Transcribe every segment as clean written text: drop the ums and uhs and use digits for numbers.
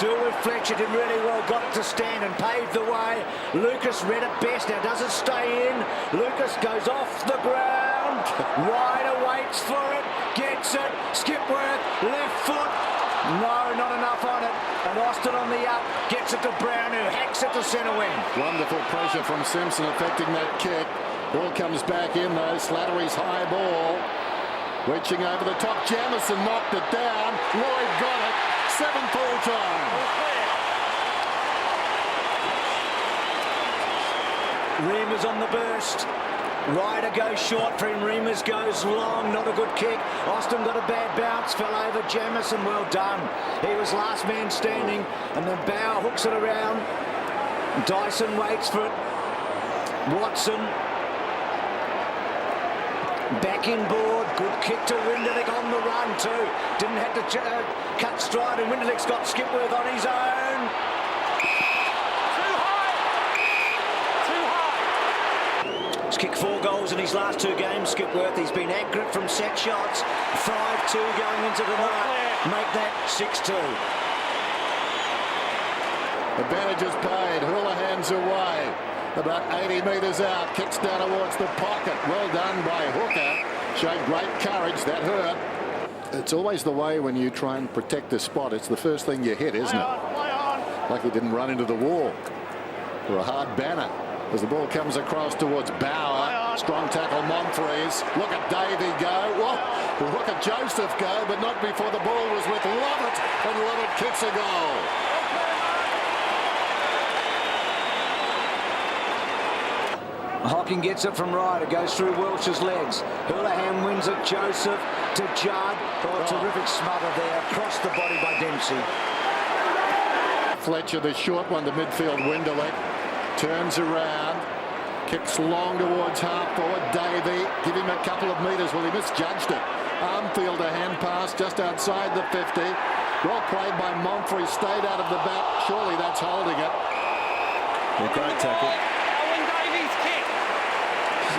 Still with Fletcher, did really well, got it to stand and paved the way. Lucas read it best, now does it stay in? Lucas goes off the ground. Ryder waits for it, gets it. Skipworth, left foot. No, not enough on it. And Austin on the up, gets it to Brown, who hacks it to centre wing. Wonderful pressure from Simpson affecting that kick. Ball comes back in though. Slattery's high ball. Reaching over the top. Jamison knocked it down. Lloyd got it. 7 full time. Reimers on the burst. Ryder goes short for him. Reimers goes long. Not a good kick. Austin got a bad bounce. Fell over Jamison. Well done. He was last man standing. And then Bauer hooks it around. Dyson waits for it. Watson. Back in board, good kick to Winderlich on the run too. Didn't have to cut stride, and Winderlich's got Skipworth on his own. Too high. He's kicked 4 goals in his last 2 games, Skipworth. He's been accurate from set shots. 5-2 going into the night. Make that 6-2. Advantages paid. Houlihan's away. About 80 metres out, kicks down towards the pocket. Well done by Hooker. Showed great courage. That hurt. It's always the way when you try and protect the spot. It's the first thing you hit, isn't it? Like he didn't run into the wall. Or a hard banner. As the ball comes across towards Bauer. Strong tackle, Monfries. Look at Davey go. Well, look at Joseph go, but not before the ball was with Lovett. And Lovett kicks a goal. Hocking gets it from Ryder, goes through Welsh's legs. Houlihan wins it, Joseph to Judd. Oh, terrific smother there, across the body by Dempsey. Fletcher, the short one to midfield, Winderlich. Turns around, kicks long towards half forward. Davey, give him a couple of metres. Well, he misjudged it. Armfield, a hand pass just outside the 50. Well played by Monfries, stayed out of the back. Surely that's holding it. Well, great tackle.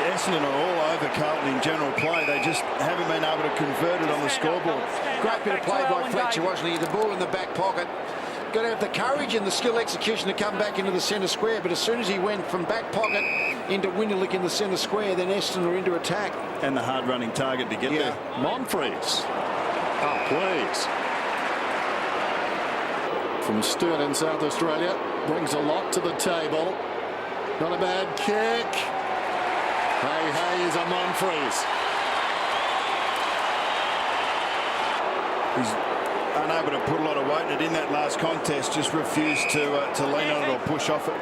Essendon are all over Carlton in general play. They just haven't been able to convert it on the scoreboard. Great bit of play by Fletcher, wasn't he? The ball in the back pocket. Got to have the courage and the skill execution to come back into the centre square. But as soon as he went from back pocket into Winderlich in the centre square, then Essendon were into attack. And the hard-running target to get there. Monfries. Oh, please. From Sturt in South Australia. Brings a lot to the table. Not a bad kick. Hey, is a Monfries. He's unable to put a lot of weight in it in that last contest. Just refused to lean on it or push off it.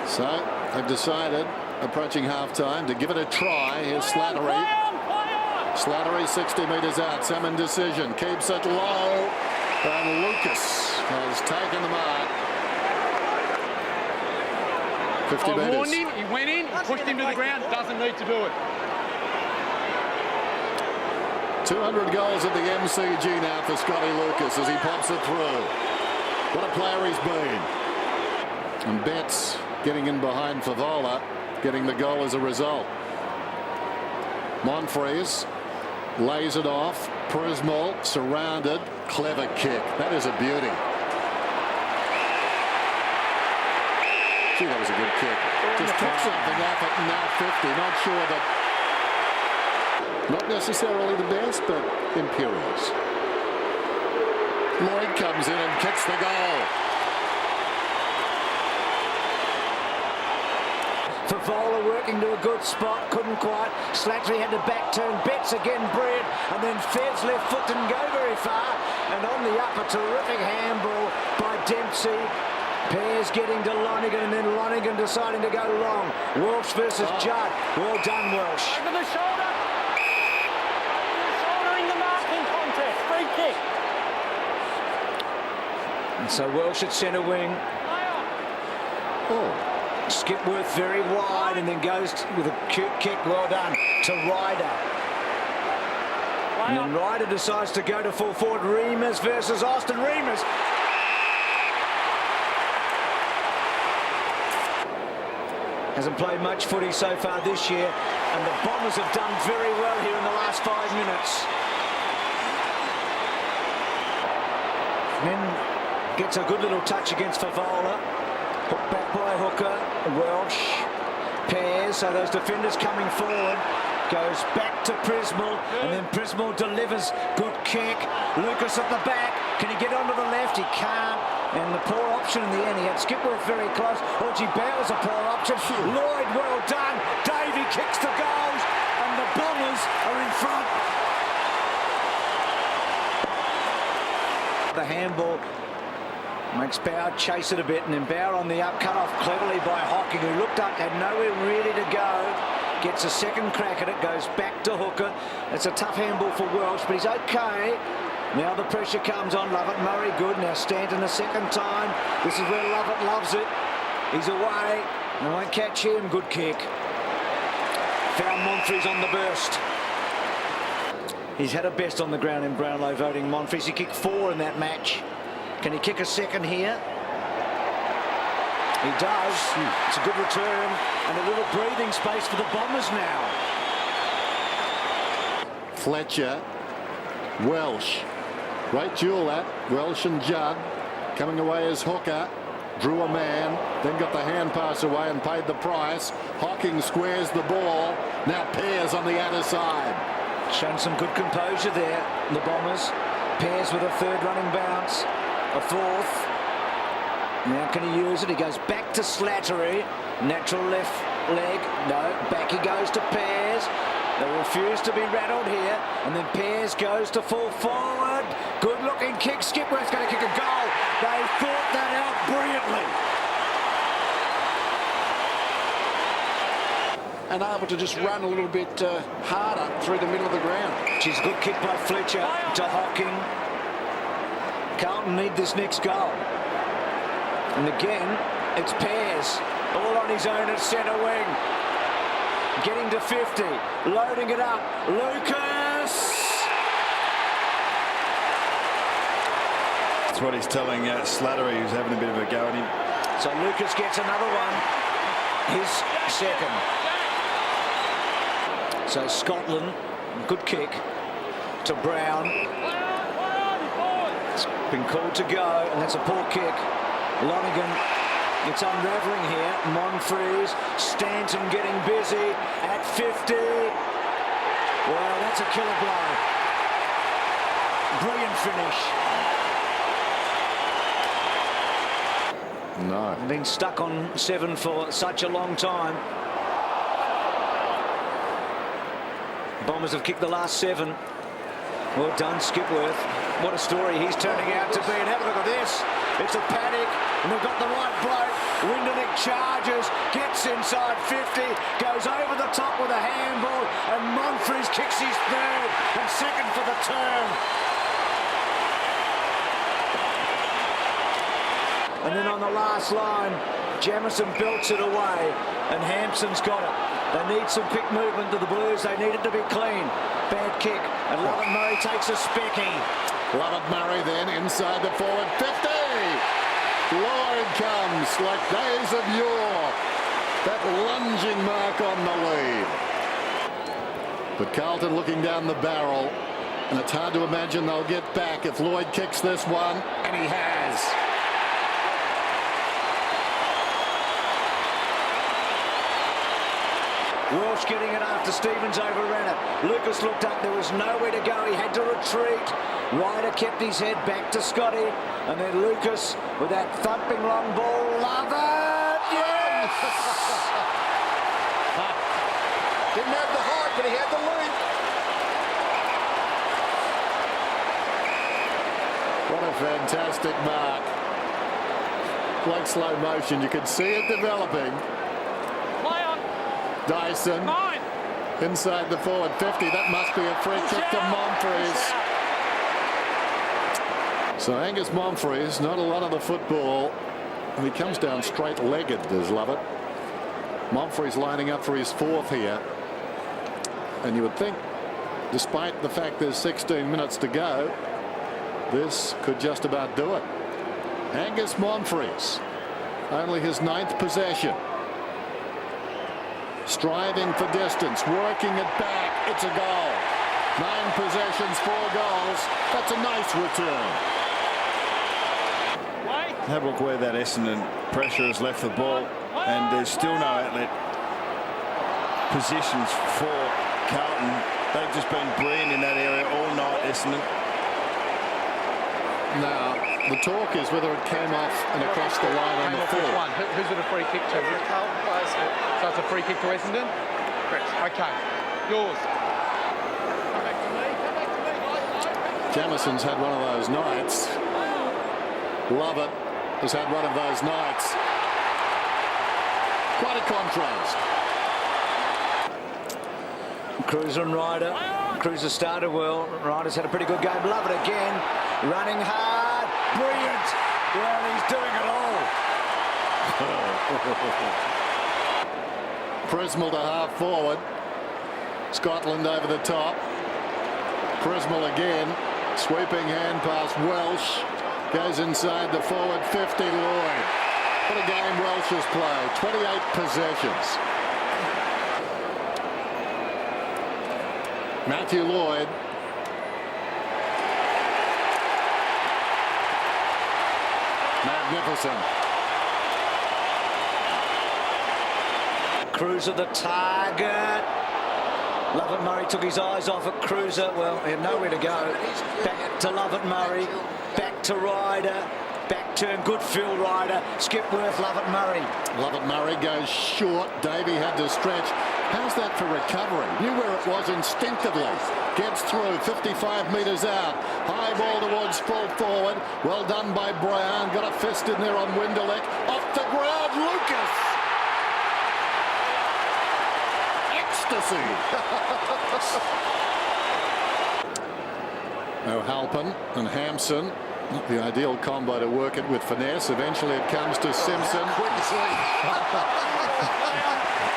So they've decided, approaching half-time, to give it a try. Here's Slattery. Slattery 60 metres out. Some indecision. Keeps it low. And Lucas has taken the mark. 50 metres. I warned him, he went in, pushed him to the ground, doesn't need to do it. 200 goals at the MCG now for Scotty Lucas as he pops it through. What a player he's been. And Betts getting in behind Favola, getting the goal as a result. Monfries lays it off. Prismal surrounded. Clever kick. That is a beauty. Gee, that was a good kick. Just took something off at now 50. Not sure that. Not necessarily the best, but imperials. Lloyd comes in and kicks the goal. Favola working to a good spot, couldn't quite. Slattery had to back turn. Betts again brilliant, and then Fed's left foot didn't go very far. And on the up, a terrific handball by Dempsey. Pears getting to Lonergan, and then Lonergan deciding to go long. Welsh versus Judd. Well done, Welsh. Over the shoulder. Shouldering the marking contest. Free kick. And so Welsh at centre wing. Skipworth very wide, and then goes with a cute kick. Well done to Ryder. And then Ryder decides to go to full forward. Reimers versus Austin. Reimers. Hasn't played much footy so far this year, and the Bombers have done very well here in the last 5 minutes. Then gets a good little touch against Favola. Hooked back by Hooker. Welsh. Pears. So those defenders coming forward. Goes back to Prismal. And then Prismal delivers. Good kick. Lucas at the back. Can he get onto the left? He can't. And the poor option in the end. He had Skipworth very close. Orgy Bowers a poor option. Lloyd, well done. Davey kicks the goals. And the Bombers are in front. The handball makes Bauer chase it a bit, and then Bauer on the up, cut off cleverly by Hocking, who looked up, had nowhere really to go. Gets a second crack at it, goes back to Hooker. It's a tough handball for Welsh, but he's okay. Now the pressure comes on. Lovett Murray, good. Now Stanton a second time. This is where Lovett loves it. He's away. They won't catch him. Good kick. Found Monfries on the burst. He's had a best on the ground in Brownlow voting. Monfries, he kicked 4 in that match. Can he kick a second here? He does. It's a good return and a little breathing space for the Bombers now. Fletcher, Welsh. Great duel that. Welsh and Judd coming away as Hooker. Drew a man, then got the hand pass away and paid the price. Hocking squares the ball. Now Pears on the outer side. Shown some good composure there, the Bombers. Pears with a third running bounce, a fourth. Now can he use it? He goes back to Slattery. Natural left leg. No, back he goes to Pears. They refuse to be rattled here. And then Pears goes to full forward. Good looking kick. Skipworth's going to kick a goal. They thought that out brilliantly. And able to just run a little bit harder through the middle of the ground. She's a good kick by Fletcher to Hocking. Carlton need this next goal. And again, it's Pears. All on his own at centre wing. Getting to 50. Loading it up. Lucas! That's what he's telling Slattery, who's having a bit of a go at him. So Lucas gets another one. His second. So Scotland, good kick to Brown. It's been called to go, and that's a poor kick. Lonergan, it's unravelling here. Monfries, Stanton getting busy at 50. Well, that's a killer blow. Brilliant finish. No. Been stuck on 7 for such a long time. Bombers have kicked the last 7. Well done, Skipworth. What a story he's turning out to be. And have a look at this. It's a panic, and they've got the right bloke. Windernick charges, gets inside 50, goes over the top with a handball, and Monfries kicks his third and second for the term. And then on the last line, Jamison belts it away, and Hampson's got it. They need some quick movement to the Blues. They need it to be clean. Bad kick, and Lovett Murray takes a specky. Lovett Murray then inside the forward 50. Lloyd comes like days of yore. That lunging mark on the lead. But Carlton looking down the barrel, and it's hard to imagine they'll get back if Lloyd kicks this one, and he has. Welsh getting it after Stevens overran it. Lucas looked up, there was nowhere to go, he had to retreat. Ryder kept his head back to Scotty, and then Lucas with that thumping long ball. Lovett! Yes! Didn't have the height, but he had the lead. What a fantastic mark. Like slow motion, you can see it developing. Dyson inside the forward 50. That must be a free kick to Monfries. So Angus Monfries, not a lot of the football, and he comes down straight-legged, does Lovett. Monfries lining up for his 4th here, and you would think, despite the fact there's 16 minutes to go, this could just about do it. Angus Monfries, only his 9th possession. Striving for distance, working it back. It's a goal. 9 possessions, 4 goals. That's a nice return. Have a look where that Essendon pressure has left the ball, and there's still no outlet positions for Carlton. They've just been brilliant in that area all night, Essendon. Now, the talk is whether it came off and across the line on the full. Who's it a free kick to? So it's a free kick to Essendon? Correct. Okay. Yours. Jamison's had one of those nights. Lovett has had one of those nights. Quite a contrast. Cruiser and Ryder. Cruiser started well. Ryder's had a pretty good game. Lovett again. Running hard. Brilliant. Well, he's doing it all. Prismal to half forward. Scotland over the top. Prismal again. Sweeping hand pass Welsh. Goes inside the forward 50, Lloyd. What a game Welsh has played. 28 possessions. Matthew Lloyd. Magnificent. Cruiser the target. Lovett Murray took his eyes off at Cruiser. Well, he had nowhere to go. Back to Lovett Murray. Back to Ryder. Back to good field Ryder. Skipworth, Lovett Murray. Lovett Murray goes short. Davey had to stretch. How's that for recovery? Knew where it was instinctively. Gets through 55 metres out. High ball towards full forward. Well done by Brown. Got a fist in there on Winderlick. Off the ground, Lucas. Ecstasy. O'Halpin and Hampson. Not the ideal combo to work it with finesse. Eventually it comes to Simpson.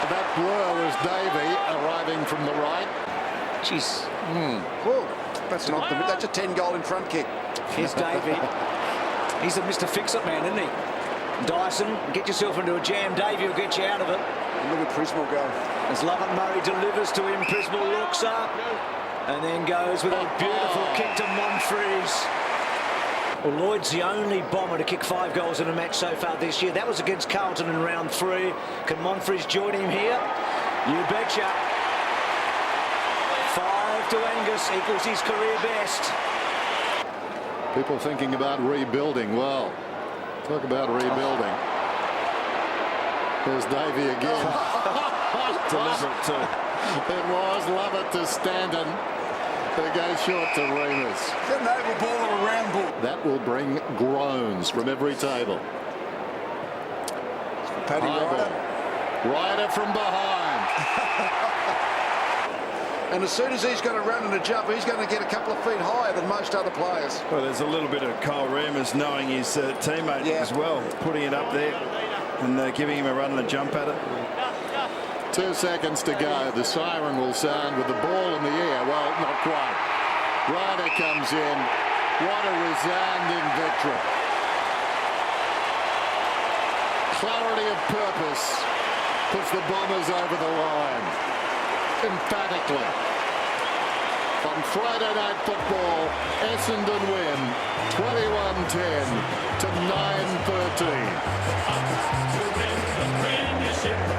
That blur was Davey arriving from the right. Jeez. Whoa, that's a 10-goal in front kick. Here's Davey. He's a Mr. Fix-It man, isn't he? Dyson, get yourself into a jam. Davey will get you out of it. And look at Prismal go. As Lovett Murray delivers to him, Prismal looks up and then goes with a beautiful kick to Monfries. Well, Lloyd's the only bomber to kick 5 goals in a match so far this year. That was against Carlton in round 3. Can Monfries join him here? You betcha. 5 to Angus equals his career best. People thinking about rebuilding. Well, talk about rebuilding. There's Davey again. Deliberate too. It was Lovett to Stanton. They go short to Remus. Get an oval ball or a round ball. That will bring groans from every table. Paddy Ryder. Ryder from behind. And as soon as he's going to run and a jump, he's going to get a couple of feet higher than most other players. Well, there's a little bit of Kyle Remus knowing his teammate as well, putting it up there and giving him a run and a jump at it. 2 seconds to go. The siren will sound with the ball in the air. Well, not quite. Ryder comes in. What a resounding victory. Clarity of purpose puts the Bombers over the line. Emphatically. On Friday Night Football, Essendon win 21-10 to 9-13.